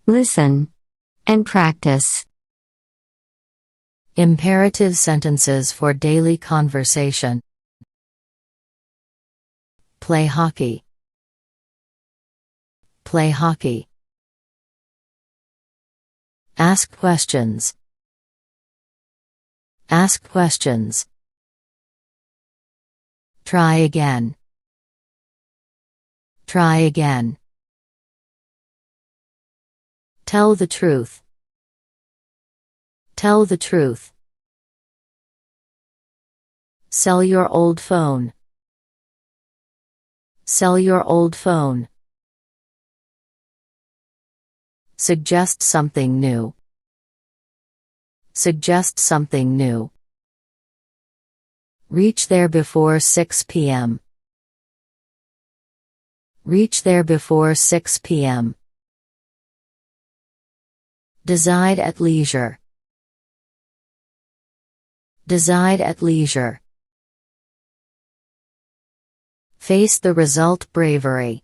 Listen and practice. Imperative sentences for daily conversation. Play hockey. Play hockey. Ask questions. Ask questions. Try again. Try again. Tell the truth. Tell the truth. Sell your old phone. Sell your old phone. Suggest something new. Suggest something new. Reach there before 6 p.m. Reach there before 6 p.m. Deside at leisure. Deside at leisure. Face the result bravery.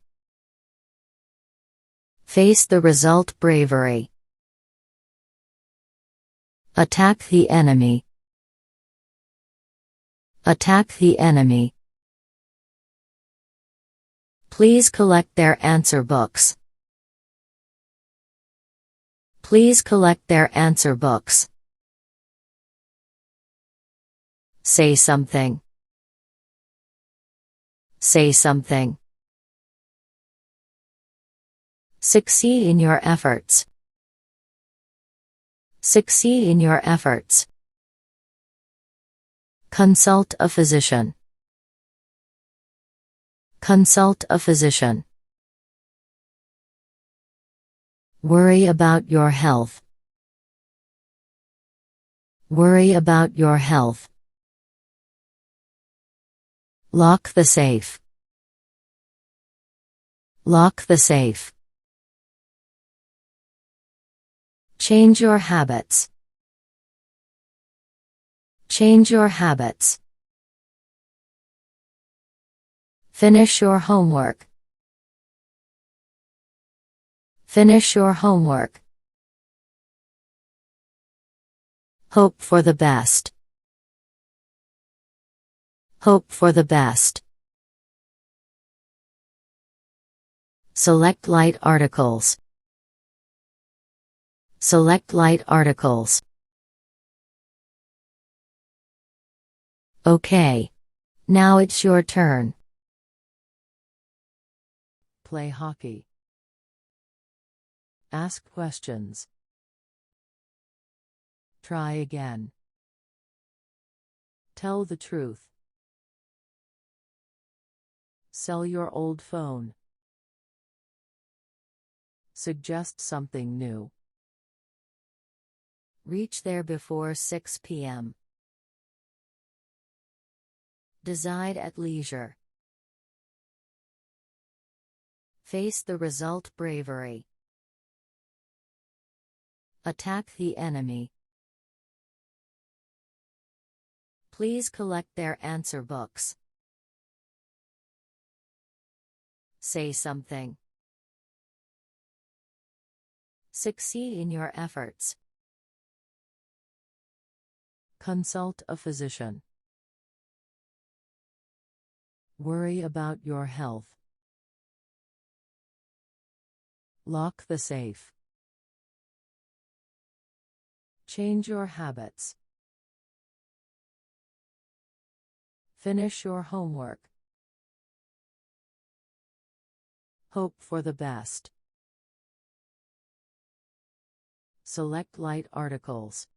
Face the result bravery. Attack the enemy. Attack the enemy. Please collect their answer books. Please collect their answer books. Say something. Say something. Succeed in your efforts. Succeed in your efforts. Consult a physician. Consult a physician. Worry about your health. Worry about your health. Lock the safe. Lock the safe. Change your habits. Change your habits. Finish your homework. Finish your homework. Hope for the best. Hope for the best. Select light articles. Select light articles. Okay. Now it's your turn. Play hockey. Ask questions. Try again. Tell the truth. Sell your old phone. Suggest something new. Reach there before 6 p.m. Deside at leisure. Face the result bravery. Attack the enemy. Please collect their answer books. Say something. Succeed in your efforts. Consult a physician. Worry about your health. Lock the safe. Change your habits. Finish your homework. Hope for the best. Select light articles.